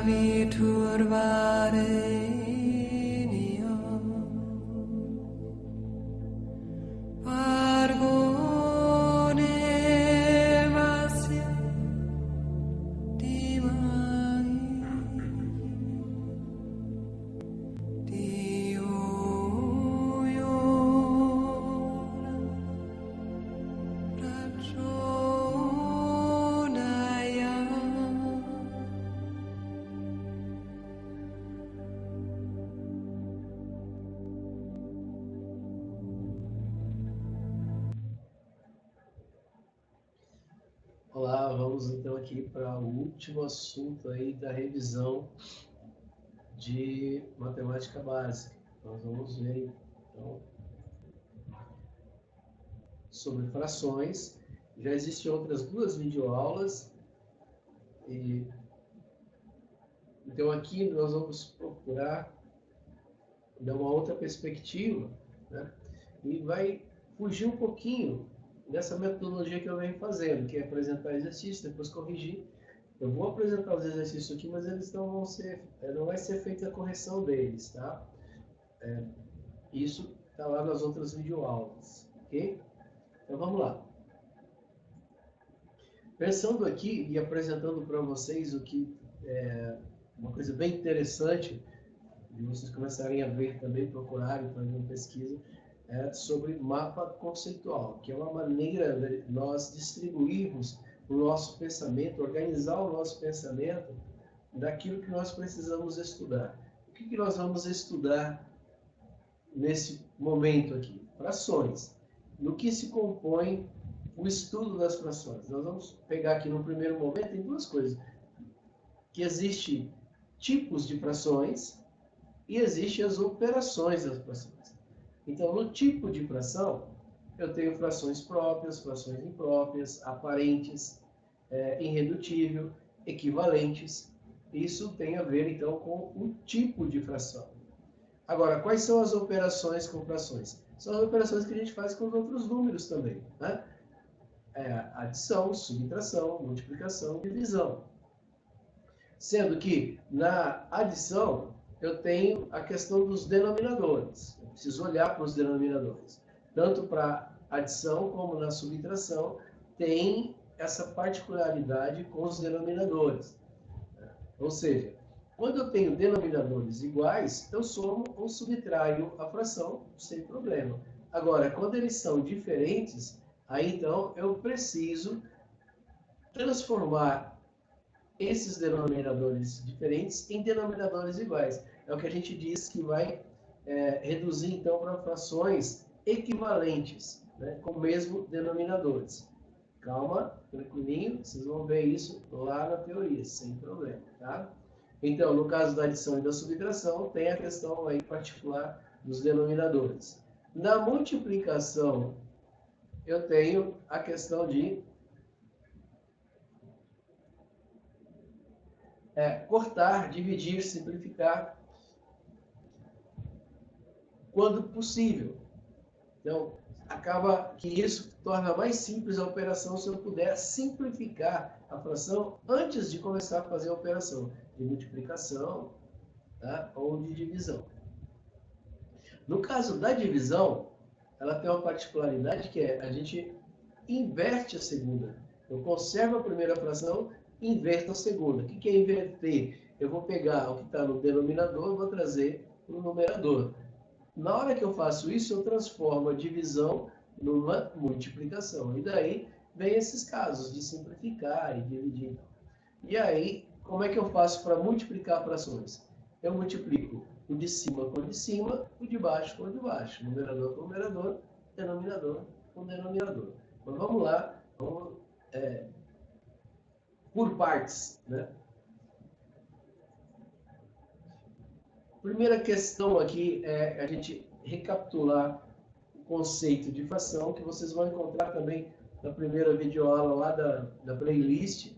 vi turvare Olá, vamos então aqui para o último assunto aí da revisão de matemática básica. Nós vamos ver então sobre frações. Já existem outras duas videoaulas e então aqui nós vamos procurar dar uma outra perspectiva, né? E vai fugir um pouquinho dessa metodologia que eu venho fazendo, que é apresentar exercícios, depois corrigir. Eu vou apresentar os exercícios aqui, mas eles não vai ser feita a correção deles, tá? Isso está lá nas outras videoaulas, ok? Então vamos lá. Pensando aqui e apresentando para vocês o que é uma coisa bem interessante, de vocês começarem a ver também, procurarem, fazer uma pesquisa, sobre mapa conceitual, que é uma maneira de nós distribuirmos o nosso pensamento, organizar o nosso pensamento daquilo que nós precisamos estudar. O que nós vamos estudar nesse momento aqui? Frações. No que se compõe o estudo das frações? Nós vamos pegar aqui no primeiro momento em duas coisas. Que existe tipos de frações e existem as operações das frações. Então, no tipo de fração, eu tenho frações próprias, frações impróprias, aparentes, irredutível, equivalentes. Isso tem a ver, então, com o tipo de fração. Agora, quais são as operações com frações? São as operações que a gente faz com os outros números também, né? Adição, subtração, multiplicação, divisão. Sendo que, na adição, eu tenho a questão dos denominadores. Eu preciso olhar para os denominadores. Tanto para adição como na subtração, tem essa particularidade com os denominadores. Ou seja, quando eu tenho denominadores iguais, eu somo ou subtraio a fração sem problema. Agora, quando eles são diferentes, aí então eu preciso transformar esses denominadores diferentes em denominadores iguais. É o que a gente diz que vai reduzir, então, para frações equivalentes, né, com o mesmo denominadores. Calma, tranquilinho, vocês vão ver isso lá na teoria, sem problema, tá? Então, no caso da adição e da subtração, tem a questão aí particular dos denominadores. Na multiplicação, eu tenho a questão de cortar, dividir, simplificar, quando possível. Então, acaba que isso torna mais simples a operação se eu puder simplificar a fração antes de começar a fazer a operação de multiplicação, tá? Ou de divisão. No caso da divisão, ela tem uma particularidade que é a gente inverte a segunda. Eu conservo a primeira fração, inverto a segunda. O que é inverter? Eu vou pegar o que está no denominador e vou trazer para o numerador. Na hora que eu faço isso, eu transformo a divisão numa multiplicação. E daí vem esses casos de simplificar e dividir. E aí, como é que eu faço para multiplicar frações? Eu multiplico o de cima com o de cima, o de baixo com o de baixo. Numerador com numerador, denominador com denominador. Mas vamos lá, vamos por partes, né? Primeira questão aqui é a gente recapitular o conceito de fração, que vocês vão encontrar também na primeira videoaula lá da playlist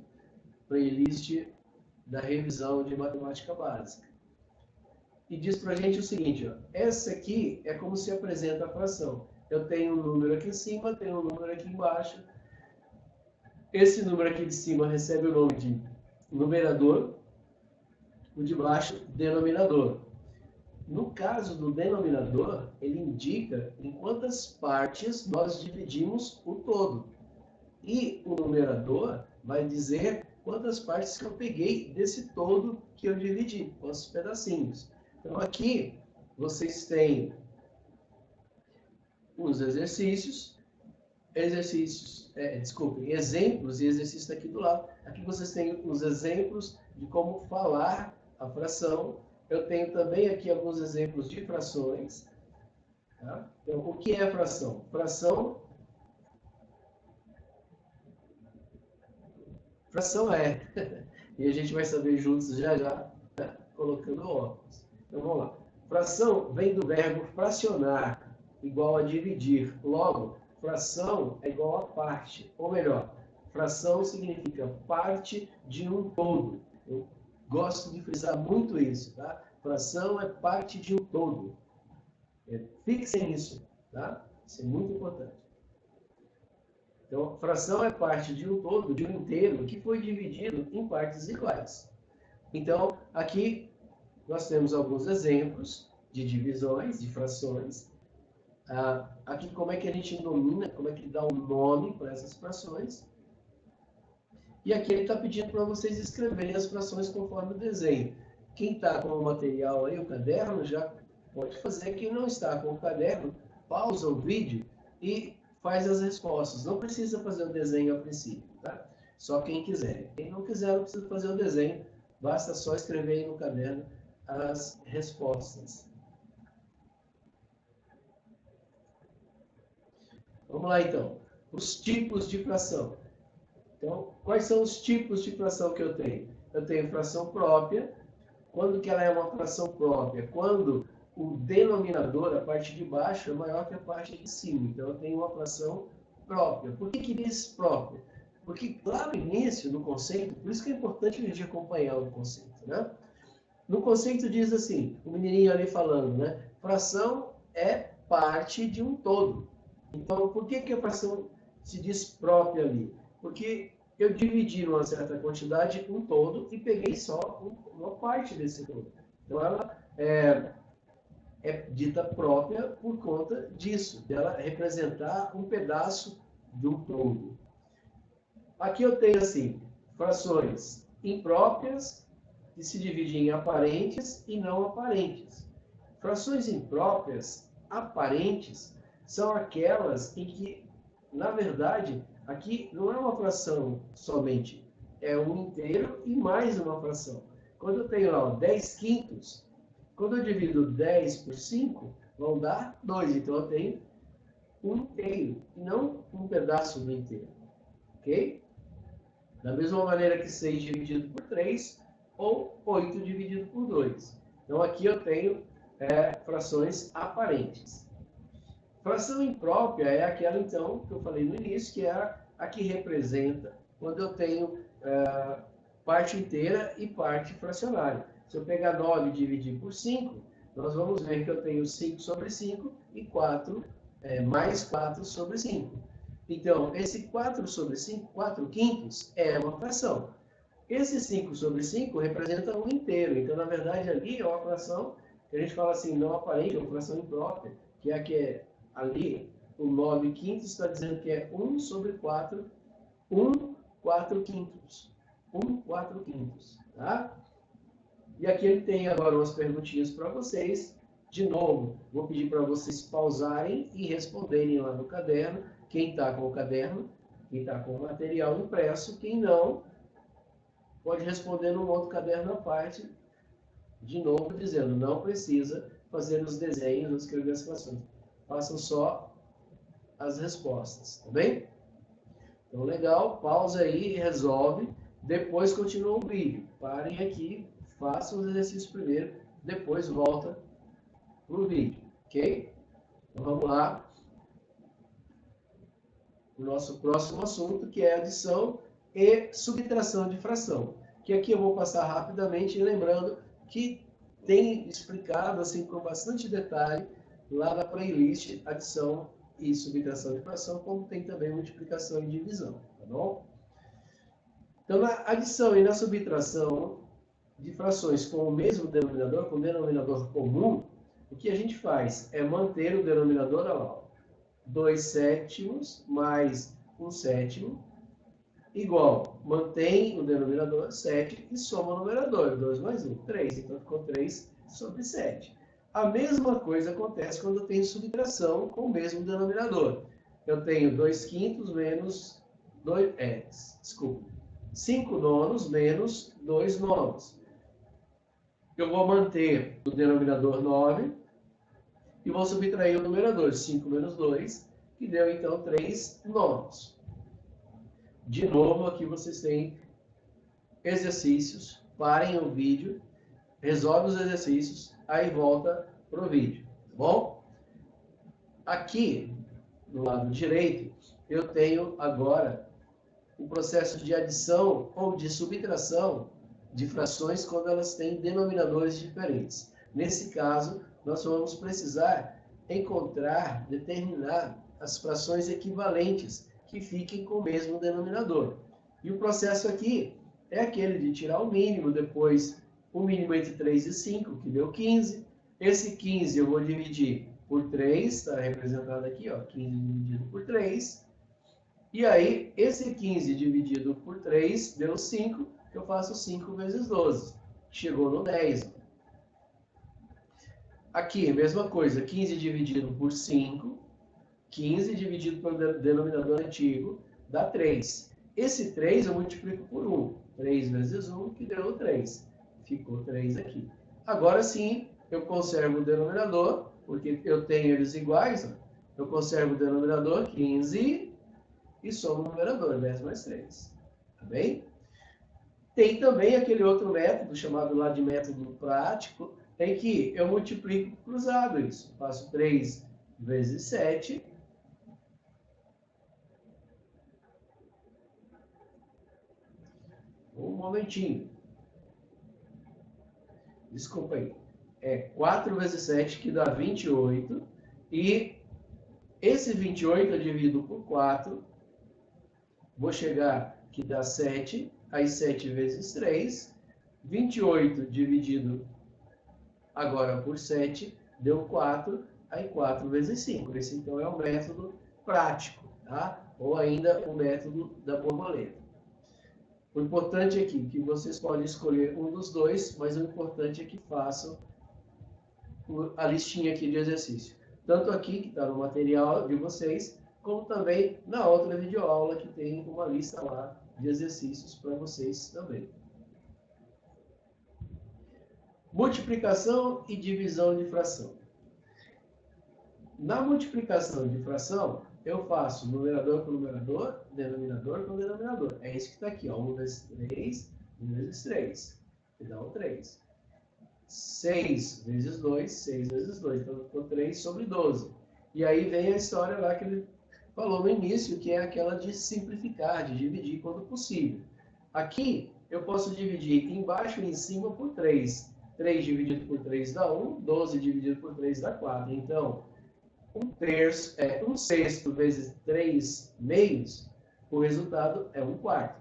da revisão de matemática básica. E diz para a gente o seguinte, ó, essa aqui é como se apresenta a fração. Eu tenho um número aqui em cima, tenho um número aqui embaixo. Esse número aqui de cima recebe o nome de numerador, o de baixo, denominador. No caso do denominador, ele indica em quantas partes nós dividimos o todo. E o numerador vai dizer quantas partes que eu peguei desse todo que eu dividi, quantos pedacinhos. Então aqui vocês têm os exemplos e exercícios aqui do lado. Aqui vocês têm os exemplos de como falar a fração. Eu tenho também aqui alguns exemplos de frações. Tá? Então, o que é fração? Fração é, e a gente vai saber juntos já já, né? Colocando óculos. Então vamos lá. Fração vem do verbo fracionar, igual a dividir. Logo, fração é igual a parte. Ou melhor, fração significa parte de um todo. Eu gosto de frisar muito isso, tá? Fração é parte de um todo. Fixem isso, tá? Isso é muito importante. Então, fração é parte de um todo, de um inteiro, que foi dividido em partes iguais. Então, aqui nós temos alguns exemplos de divisões, de frações. Aqui, como é que a gente denomina, como é que dá um nome para essas frações. E aqui ele está pedindo para vocês escreverem as frações conforme o desenho. Quem está com o material aí, o caderno, já pode fazer. Quem não está com o caderno, pausa o vídeo e faz as respostas. Não precisa fazer o desenho a princípio, tá? Só quem quiser. Quem não quiser, não precisa fazer o desenho. Basta só escrever aí no caderno as respostas. Vamos lá, então. Os tipos de fração. Então, quais são os tipos de fração que eu tenho? Eu tenho fração própria. Quando que ela é uma fração própria? Quando o denominador, a parte de baixo, é maior que a parte de cima. Então, eu tenho uma fração própria. Por que diz própria? Porque lá no início, no conceito, por isso que é importante a gente acompanhar o conceito, né? No conceito diz assim, o menininho ali falando, né? Fração é parte de um todo. Então, por que a fração se diz própria ali? Porque eu dividi numa certa quantidade um todo e peguei só uma parte desse todo. Então, ela é dita própria por conta disso, dela representar um pedaço do todo. Aqui eu tenho, assim, frações impróprias, que se dividem em aparentes e não aparentes. Frações impróprias, aparentes, são aquelas em que, na verdade, aqui não é uma fração somente, é um inteiro e mais uma fração. Quando eu tenho lá 10 quintos, quando eu divido 10 por 5, vão dar 2. Então eu tenho um inteiro, e não um pedaço do inteiro. Ok? Da mesma maneira que 6 dividido por 3, ou 8 dividido por 2. Então aqui eu tenho frações aparentes. Fração imprópria é aquela, então, que eu falei no início, que é a que representa quando eu tenho parte inteira e parte fracionária. Se eu pegar 9 e dividir por 5, nós vamos ver que eu tenho 5 sobre 5 e 4, mais 4 sobre 5. Então, esse 4 sobre 5, 4 quintos, é uma fração. Esse 5 sobre 5 representa um inteiro. Então, na verdade, ali é uma fração que a gente fala assim, não aparente, é uma fração imprópria, que é a que é ali, o 9 quintos está dizendo que é 1 sobre 4, 1 4 quintos. 1 4 quintos, tá? E aqui ele tem agora umas perguntinhas para vocês. De novo, vou pedir para vocês pausarem e responderem lá no caderno. Quem está com o caderno, quem está com o material impresso, quem não, pode responder num outro caderno à parte. De novo, dizendo, não precisa fazer os desenhos ou escrever as frações. Façam só as respostas, tá bem? Então, legal, pausa aí e resolve. Depois continua o vídeo. Parem aqui, façam os exercícios primeiro, depois volta para o vídeo, ok? Então, vamos lá. O nosso próximo assunto, que é adição e subtração de fração. Que aqui eu vou passar rapidamente, lembrando que tem explicado assim com bastante detalhe lá na playlist adição e subtração de fração, como tem também multiplicação e divisão, tá bom? Então, na adição e na subtração, de frações com o mesmo denominador, com denominador comum, o que a gente faz é manter o denominador, olha lá, 2 sétimos mais 1 sétimo, igual, mantém o denominador 7 e soma o numerador, 2 mais 1, 3, então ficou 3 sobre 7. A mesma coisa acontece quando eu tenho subtração com o mesmo denominador. Eu tenho 2 quintos menos 5 nonos menos 2 nonos. Eu vou manter o denominador 9 e vou subtrair o numerador 5 menos 2, que deu então 3 nonos. De novo, aqui vocês têm exercícios, parem o vídeo, resolve os exercícios, aí volta para o vídeo, tá bom? Aqui, no lado direito, eu tenho agora o processo de adição ou de subtração de frações quando elas têm denominadores diferentes. Nesse caso, nós vamos precisar encontrar, determinar as frações equivalentes que fiquem com o mesmo denominador. E o processo aqui é aquele de tirar o mínimo, depois o mínimo entre 3 e 5, que deu 15. Esse 15 eu vou dividir por 3, está representado aqui, ó, 15 dividido por 3. E aí, esse 15 dividido por 3 deu 5, eu faço 5 vezes 12. Chegou no 10. Aqui, mesma coisa, 15 dividido por 5, 15 dividido pelo denominador antigo, dá 3. Esse 3 eu multiplico por 1. 3 vezes 1, que deu 3. Ficou 3 aqui. Agora sim, eu conservo o denominador, porque eu tenho eles iguais. Ó. Eu conservo o denominador, 15, e somo o numerador, 10 mais 3. Tá bem? Tem também aquele outro método, chamado lá de método prático, em que eu multiplico cruzado isso. Faço 3 vezes 7. Um momentinho. Desculpa aí. É 4 vezes 7, que dá 28. E esse 28 eu divido por 4. Vou chegar que dá 7. Aí 7 vezes 3. 28 dividido agora por 7 deu 4. Aí 4 vezes 5. Esse então é o método prático, tá? Ou ainda o método da borboleta. O importante aqui é que vocês podem escolher um dos dois, mas o importante é que façam a listinha aqui de exercício. Tanto aqui, que está no material de vocês, como também na outra videoaula, que tem uma lista lá de exercícios para vocês também. Multiplicação e divisão de fração. Na multiplicação de fração, eu faço numerador com numerador, denominador com denominador. É isso que está aqui, ó. 1 vezes 3, 1 vezes 3. Que dá um 3. 6 vezes 2, 6 vezes 2. Então, ficou 3 sobre 12. E aí vem a história lá que ele falou no início, que é aquela de simplificar, de dividir quando possível. Aqui, eu posso dividir embaixo e em cima por 3. 3 dividido por 3 dá 1, 12 dividido por 3 dá 4. Então, 1/6 vezes 3 meios, o resultado é 1/4.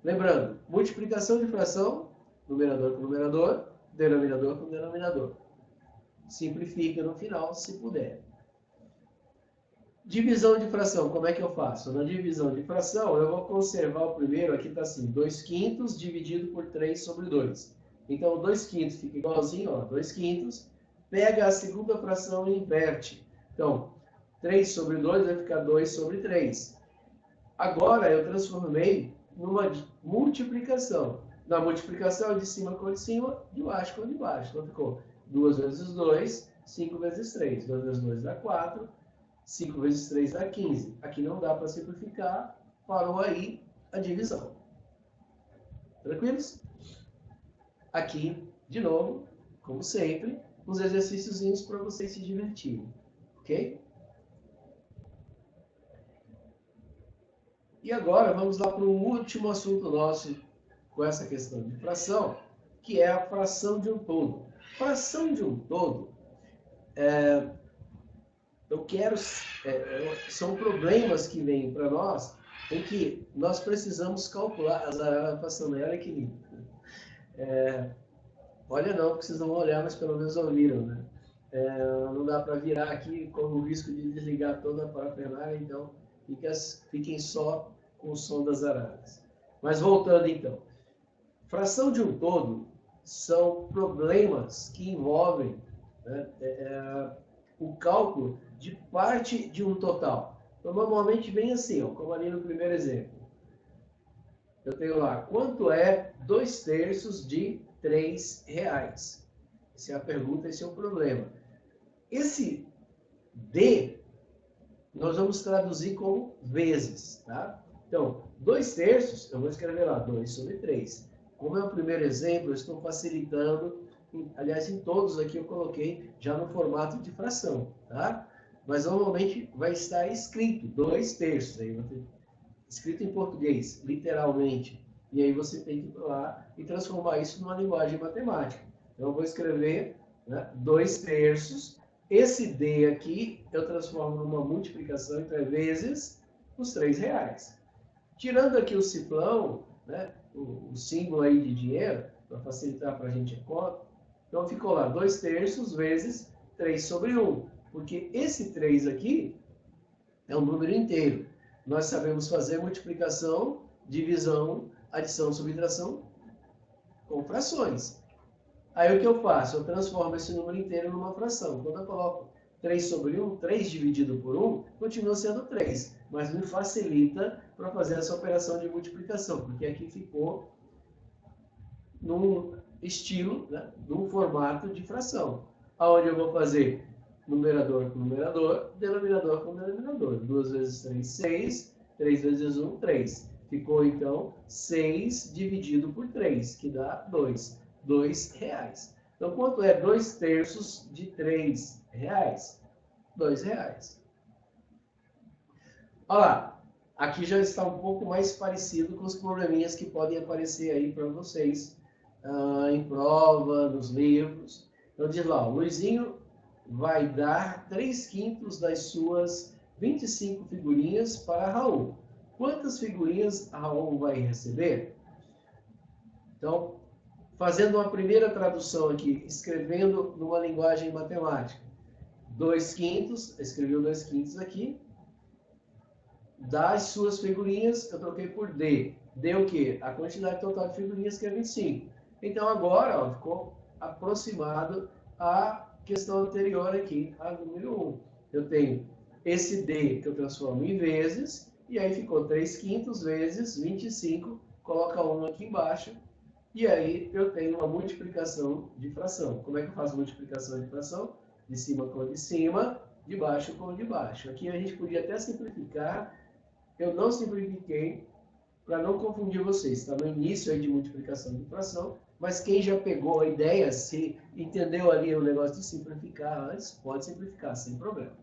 Lembrando, multiplicação de fração, numerador com numerador, denominador com denominador. Simplifica no final, se puder. Divisão de fração, como é que eu faço? Na divisão de fração, eu vou conservar o primeiro, aqui está assim, 2 quintos dividido por 3 sobre 2. Então, 2 quintos fica igualzinho, ó, 2 quintos. Pega a segunda fração e inverte. Então, 3 sobre 2 vai ficar 2 sobre 3. Agora, eu transformei numa multiplicação. Na multiplicação, de cima com de cima, de baixo com de baixo. Então, ficou 2 vezes 2, 5 vezes 3. 2 vezes 2 dá 4. 5 vezes 3 dá 15. Aqui não dá para simplificar. Parou aí a divisão. Tranquilos? Aqui, de novo, como sempre, uns exercíciozinhos para vocês se divertirem. Ok? E agora vamos lá para o último assunto nosso com essa questão de fração, que é a fração de um todo. Fração de um todo, são problemas que vêm para nós em que nós precisamos calcular, a Zara passando ela equilíbrio. Olha não, porque vocês não vão olhar, mas pelo menos ouviram, né? Não dá para virar aqui com o risco de desligar toda a parafernália, então fiquem só com o som das araras. Mas voltando então. Fração de um todo são problemas que envolvem, né, o cálculo de parte de um total. Então, normalmente vem assim, ó, como ali no primeiro exemplo. Eu tenho lá, quanto é 2/3 de R$3? Essa é a pergunta, esse é o problema. Esse D, nós vamos traduzir como vezes, tá? Então, 2/3, eu vou escrever lá, 2/3. Como é o primeiro exemplo, eu estou facilitando, aliás, em todos aqui eu coloquei já no formato de fração, tá? Mas normalmente vai estar escrito 2/3, aí vai ter escrito em português, literalmente. E aí você tem que ir lá e transformar isso numa linguagem matemática. Então eu vou escrever, né, 2/3. Esse D aqui eu transformo numa multiplicação, então é vezes os R$3. Tirando aqui o cifrão, né, o símbolo aí de dinheiro, para facilitar para a gente a conta, então ficou lá 2/3 vezes 3/1, porque esse 3 aqui é um número inteiro. Nós sabemos fazer multiplicação, divisão, adição, subtração com frações. Aí o que eu faço? Eu transformo esse número inteiro numa fração. Quando eu coloco 3/1, 3 dividido por 1, continua sendo 3, mas me facilita para fazer essa operação de multiplicação, porque aqui ficou num estilo, né, num formato de fração, aonde eu vou fazer numerador com numerador, denominador com denominador. 2 vezes 3, 6. 3 vezes 1, 3. Ficou, então, 6 dividido por 3, que dá 2. R$2. Então, quanto é 2/3 de R$3? R$2. Olha lá, aqui já está um pouco mais parecido com os probleminhas que podem aparecer aí para vocês em prova, nos livros. Então, diz lá, o Luizinho vai dar 3/5 das suas 25 figurinhas para Raul. Quantas figurinhas Raul vai receber? Então, fazendo uma primeira tradução aqui, escrevendo numa linguagem matemática. 2/5, escrevi o 2/5 aqui. Das suas figurinhas, eu troquei por D. D o quê? A quantidade total de figurinhas, que é 25. Então, agora, ó, ficou aproximado a questão anterior aqui, a número 1. Eu tenho esse D que eu transformo em vezes, e aí ficou 3/5 vezes 25, coloca 1 aqui embaixo, e aí eu tenho uma multiplicação de fração. Como é que eu faço multiplicação de fração? De cima com de cima, de baixo com de baixo. Aqui a gente podia até simplificar, eu não simplifiquei, para não confundir vocês. Está no início aí de multiplicação de fração, mas quem já pegou a ideia, se entendeu ali o negócio de simplificar antes, pode simplificar, sem problema.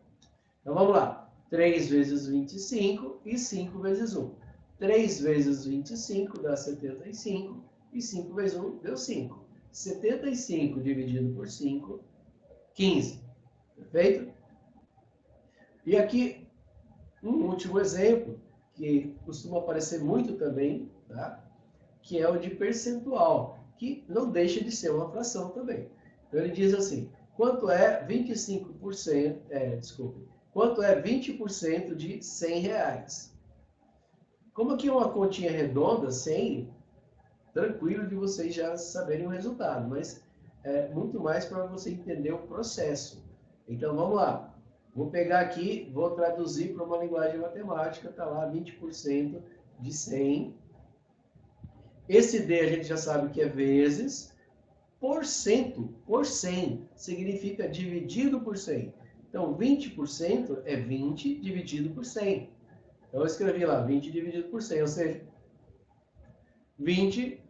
Então vamos lá. 3 vezes 25 e 5 vezes 1. 3 vezes 25 dá 75 e 5 vezes 1 deu 5. 75 dividido por 5, 15. Perfeito? E aqui, um último exemplo, que costuma aparecer muito também, tá? Que é o de percentual, que não deixa de ser uma fração também. Então ele diz assim, quanto é 25%, quanto é 20% de R$100? Como aqui é uma continha redonda, 100, tranquilo de vocês já saberem o resultado, mas é muito mais para você entender o processo. Então vamos lá. Vou pegar aqui, vou traduzir para uma linguagem matemática, está lá 20% de 100. Esse D a gente já sabe que é vezes. Por 100 significa dividido por 100. Então 20% é 20 dividido por 100. Então eu escrevi lá 20 dividido por 100, ou seja, 20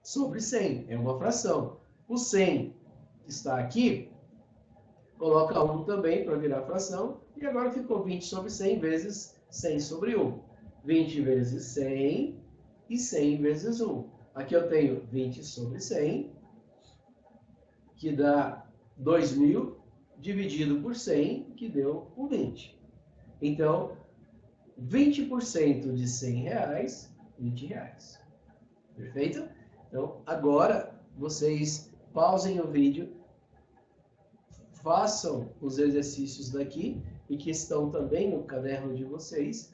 sobre 100, é uma fração. O 100 está aqui, coloca 1 também para virar fração, e agora ficou 20 sobre 100 vezes 100 sobre 1. 20 vezes 100 e 100 vezes 1. Aqui eu tenho 20 sobre 100, que dá 2.000, dividido por 100, que deu o 20. Então, 20% de R$100, R$20. Perfeito? Então, agora, vocês pausem o vídeo, façam os exercícios daqui e que estão também no caderno de vocês.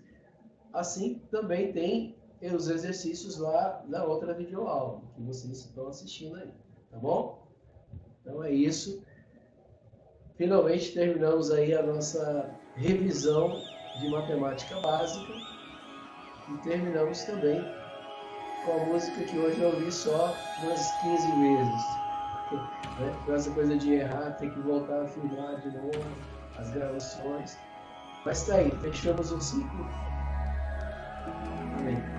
Assim, também tem os exercícios lá na outra videoaula que vocês estão assistindo aí, tá bom? Então é isso. Finalmente terminamos aí a nossa revisão de matemática básica e terminamos também com a música que hoje eu ouvi só umas 15 vezes. Né? Com essa coisa de errar, ter que voltar a filmar de novo as gravações. Mas tá aí, fechamos um ciclo. Amém.